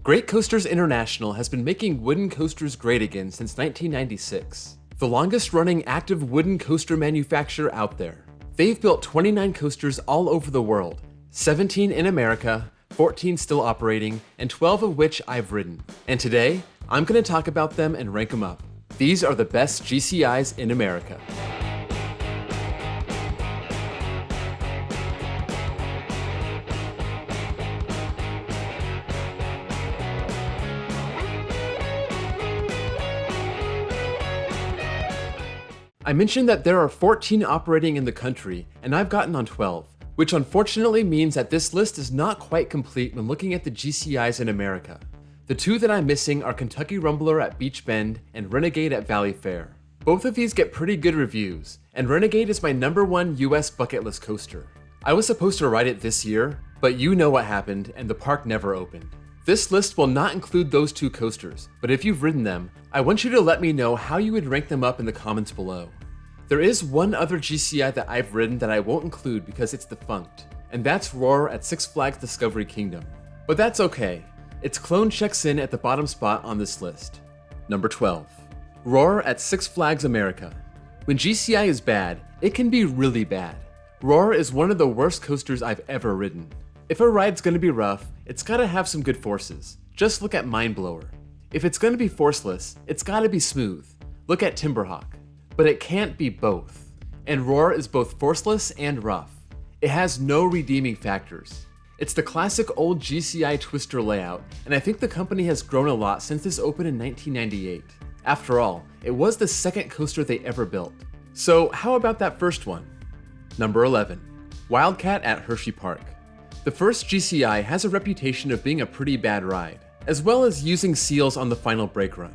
Great Coasters International has been making wooden coasters great again since 1996. The longest running active wooden coaster manufacturer out there. They've built 29 coasters all over the world, 17 in America, 14 still operating, and 12 of which I've ridden. And today, I'm going to talk about them and rank them up. These are the best GCIs in America. I mentioned that there are 14 operating in the country, and I've gotten on 12, which unfortunately means that this list is not quite complete when looking at the GCIs in America. The two that I'm missing are Kentucky Rumbler at Beach Bend and Renegade at Valley Fair. Both of these get pretty good reviews, and Renegade is my #1 US bucket list coaster. I was supposed to ride it this year, but you know what happened, and the park never opened. This list will not include those two coasters, but if you've ridden them, I want you to let me know how you would rank them up in the comments below. There is one other GCI that I've ridden that I won't include because it's defunct, and that's Roar at Six Flags Discovery Kingdom. But that's okay. Its clone checks in at the bottom spot on this list. Number 12. Roar at Six Flags America. When GCI is bad, it can be really bad. Roar is one of the worst coasters I've ever ridden. If a ride's gonna be rough, it's gotta have some good forces. Just look at Mindblower. If it's gonna be forceless, it's gotta be smooth. Look at Timberhawk. But it can't be both. And Roar is both forceless and rough. It has no redeeming factors. It's the classic old GCI twister layout, and I think the company has grown a lot since this opened in 1998. After all, it was the second coaster they ever built. So how about that first one? Number 11. Wildcat at Hershey Park. The first GCI has a reputation of being a pretty bad ride, as well as using seals on the final brake run.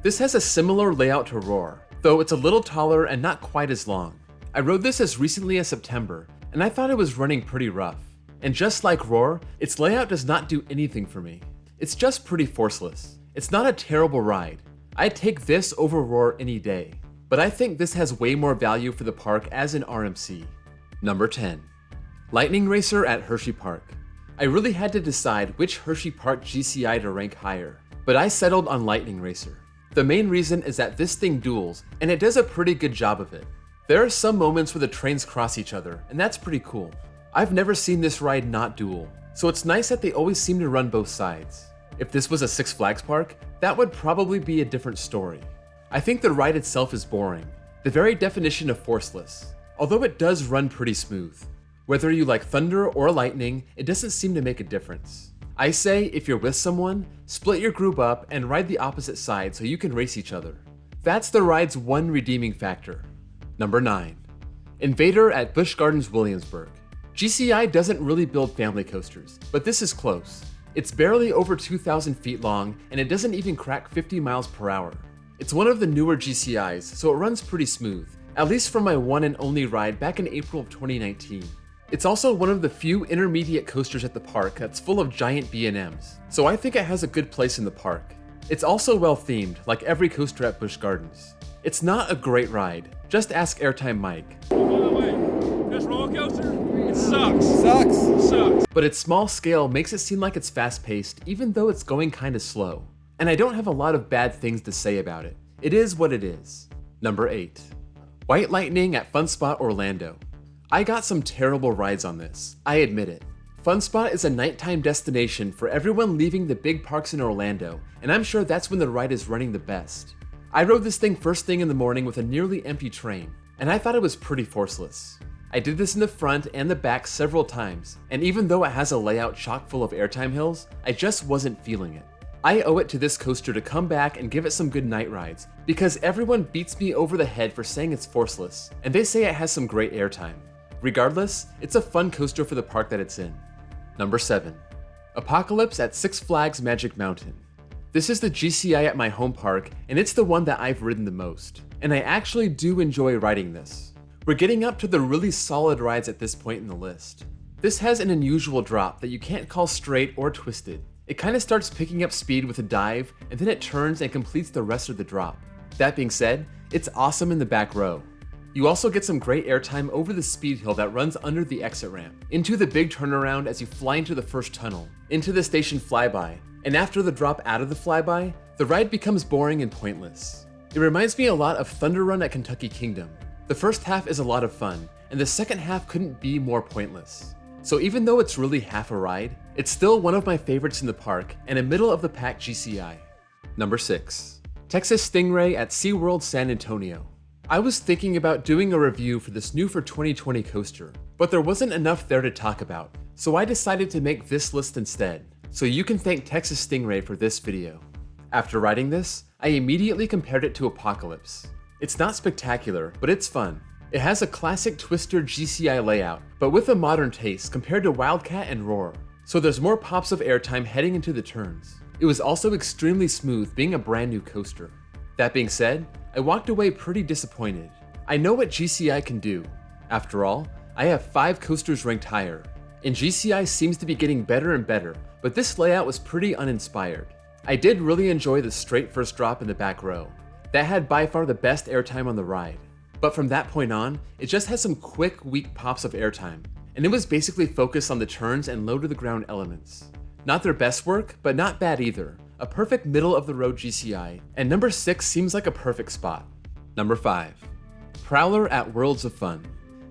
This has a similar layout to Roar, though it's a little taller and not quite as long. I rode this as recently as September, and I thought it was running pretty rough. And just like Roar, its layout does not do anything for me. It's just pretty forceless. It's not a terrible ride. I'd take this over Roar any day, but I think this has way more value for the park as an RMC. Number 10. Lightning Racer at Hershey Park. I really had to decide which Hershey Park GCI to rank higher, but I settled on Lightning Racer. The main reason is that this thing duels, and it does a pretty good job of it. There are some moments where the trains cross each other, and that's pretty cool. I've never seen this ride not duel, so it's nice that they always seem to run both sides. If this was a Six Flags park, that would probably be a different story. I think the ride itself is boring, the very definition of forceless, although it does run pretty smooth. Whether you like thunder or lightning, it doesn't seem to make a difference. I say, if you're with someone, split your group up and ride the opposite side so you can race each other. That's the ride's one redeeming factor. Number 9. Invader at Busch Gardens Williamsburg. GCI doesn't really build family coasters, but this is close. It's barely over 2,000 feet long, and it doesn't even crack 50 miles per hour. It's one of the newer GCIs, so it runs pretty smooth, at least from my one and only ride back in April of 2019. It's also one of the few intermediate coasters at the park that's full of giant B&Ms, so I think it has a good place in the park. It's also well themed, like every coaster at Busch Gardens. It's not a great ride, just ask Airtime Mike. Oh, by the way, this roller coaster, it sucks. But its small scale makes it seem like it's fast-paced, even though it's going kinda slow. And I don't have a lot of bad things to say about it. It is what it is. Number 8. White Lightning at Fun Spot Orlando. I got some terrible rides on this, I admit it. Fun Spot is a nighttime destination for everyone leaving the big parks in Orlando, and I'm sure that's when the ride is running the best. I rode this thing first thing in the morning with a nearly empty train, and I thought it was pretty forceless. I did this in the front and the back several times, and even though it has a layout chock full of airtime hills, I just wasn't feeling it. I owe it to this coaster to come back and give it some good night rides, because everyone beats me over the head for saying it's forceless, and they say it has some great airtime. Regardless, it's a fun coaster for the park that it's in. Number 7. Apocalypse at Six Flags Magic Mountain. This is the GCI at my home park, and it's the one that I've ridden the most, and I actually do enjoy riding this. We're getting up to the really solid rides at this point in the list. This has an unusual drop that you can't call straight or twisted. It kinda starts picking up speed with a dive, and then it turns and completes the rest of the drop. That being said, it's awesome in the back row. You also get some great airtime over the speed hill that runs under the exit ramp, into the big turnaround as you fly into the first tunnel, into the station flyby, and after the drop out of the flyby, the ride becomes boring and pointless. It reminds me a lot of Thunder Run at Kentucky Kingdom. The first half is a lot of fun, and the second half couldn't be more pointless. So even though it's really half a ride, it's still one of my favorites in the park and a middle of the pack GCI. Number 6. Texas Stingray at SeaWorld San Antonio. I was thinking about doing a review for this new for 2020 coaster, but there wasn't enough there to talk about, so I decided to make this list instead, so you can thank Texas Stingray for this video. After riding this, I immediately compared it to Apocalypse. It's not spectacular, but it's fun. It has a classic Twister GCI layout, but with a modern taste compared to Wildcat and Roar, so there's more pops of airtime heading into the turns. It was also extremely smooth, being a brand new coaster. That being said, I walked away pretty disappointed. I know what GCI can do. After all, I have 5 coasters ranked higher, and GCI seems to be getting better and better, but this layout was pretty uninspired. I did really enjoy the straight first drop in the back row. That had by far the best airtime on the ride. But from that point on, it just had some quick, weak pops of airtime, and it was basically focused on the turns and low to the ground elements. Not their best work, but not bad either. A perfect middle of the road GCI, and number 6 seems like a perfect spot. Number 5. Prowler at Worlds of Fun.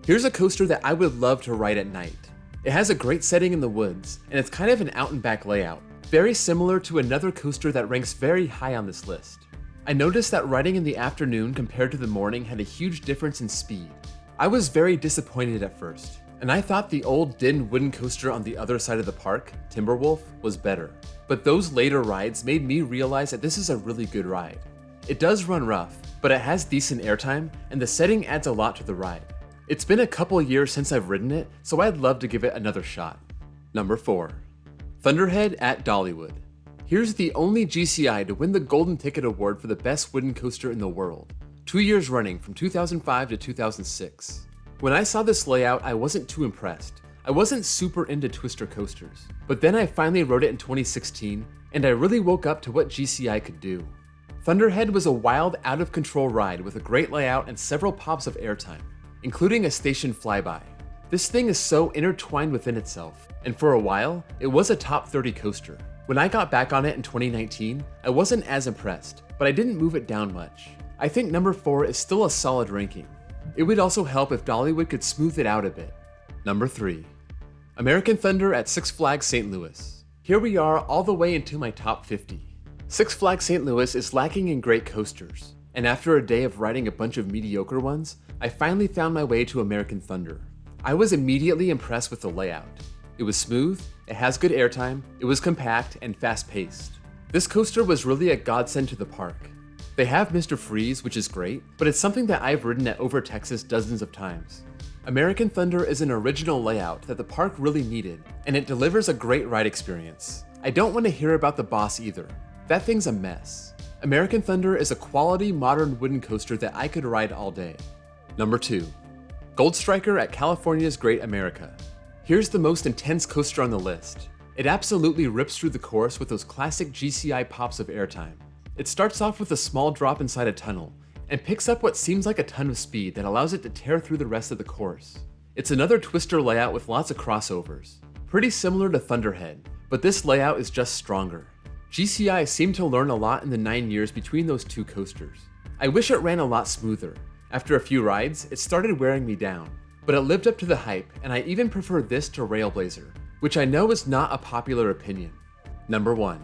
Here's a coaster that I would love to ride at night. It has a great setting in the woods, and it's kind of an out and back layout, very similar to another coaster that ranks very high on this list. I noticed that riding in the afternoon compared to the morning had a huge difference in speed. I was very disappointed at first, and I thought the old Din wooden coaster on the other side of the park, Timberwolf, was better. But those later rides made me realize that this is a really good ride. It does run rough, but it has decent airtime, and the setting adds a lot to the ride. It's been a couple years since I've ridden it, so I'd love to give it another shot. Number 4. Thunderhead at Dollywood. Here's the only GCI to win the Golden Ticket Award for the best wooden coaster in the world, 2 years running from 2005 to 2006. When I saw this layout, I wasn't too impressed. I wasn't super into Twister coasters, but then I finally rode it in 2016, and I really woke up to what GCI could do. Thunderhead was a wild, out-of-control ride with a great layout and several pops of airtime, including a station flyby. This thing is so intertwined within itself, and for a while, it was a top 30 coaster. When I got back on it in 2019, I wasn't as impressed, but I didn't move it down much. I think number 4 is still a solid ranking. It would also help if Dollywood could smooth it out a bit. Number 3. American Thunder at Six Flags St. Louis. Here we are all the way into my top 50. Six Flags St. Louis is lacking in great coasters, and after a day of riding a bunch of mediocre ones, I finally found my way to American Thunder. I was immediately impressed with the layout. It was smooth, it has good airtime, it was compact and fast-paced. This coaster was really a godsend to the park. They have Mr. Freeze, which is great, but it's something that I've ridden at Over Texas dozens of times. American Thunder is an original layout that the park really needed, and it delivers a great ride experience. I don't want to hear about the boss either. That thing's a mess. American Thunder is a quality modern wooden coaster that I could ride all day. Number 2. Gold Striker at California's Great America. Here's the most intense coaster on the list. It absolutely rips through the course with those classic GCI pops of airtime. It starts off with a small drop inside a tunnel, and picks up what seems like a ton of speed that allows it to tear through the rest of the course. It's another Twister layout with lots of crossovers. Pretty similar to Thunderhead, but this layout is just stronger. GCI seemed to learn a lot in the 9 years between those two coasters. I wish it ran a lot smoother. After a few rides, it started wearing me down, but it lived up to the hype, and I even prefer this to Railblazer, which I know is not a popular opinion. Number 1.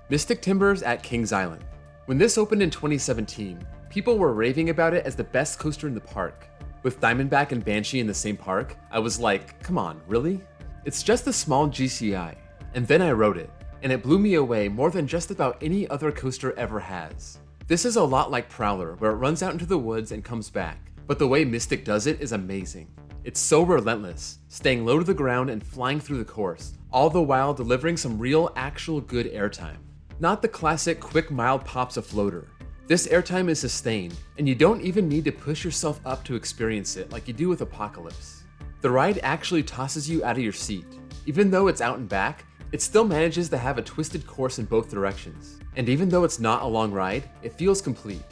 Mystic Timbers at Kings Island. When this opened in 2017, people were raving about it as the best coaster in the park. With Diamondback and Banshee in the same park, I was like, come on, really? It's just a small GCI. And then I rode it, and it blew me away more than just about any other coaster ever has. This is a lot like Prowler, where it runs out into the woods and comes back, but the way Mystic does it is amazing. It's so relentless, staying low to the ground and flying through the course, all the while delivering some real, actual good airtime. Not the classic quick mild pops of floater. This airtime is sustained, and you don't even need to push yourself up to experience it like you do with Apocalypse. The ride actually tosses you out of your seat. Even though it's out and back, it still manages to have a twisted course in both directions. And even though it's not a long ride, it feels complete.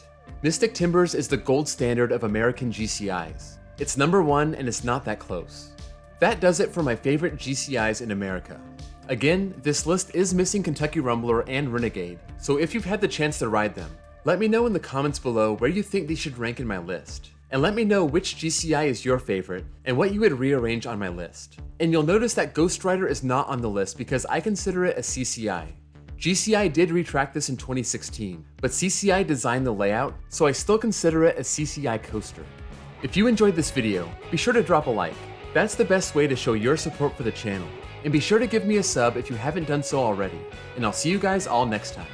Mystic Timbers is the gold standard of American GCIs. It's number one and it's not that close. That does it for my favorite GCIs in America. Again, this list is missing Kentucky Rumbler and Renegade, so if you've had the chance to ride them, let me know in the comments below where you think they should rank in my list. And let me know which GCI is your favorite and what you would rearrange on my list. And you'll notice that Ghost Rider is not on the list because I consider it a CCI. GCI did retract this in 2016, but CCI designed the layout, so I still consider it a CCI coaster. If you enjoyed this video, be sure to drop a like. That's the best way to show your support for the channel. And be sure to give me a sub if you haven't done so already. And I'll see you guys all next time.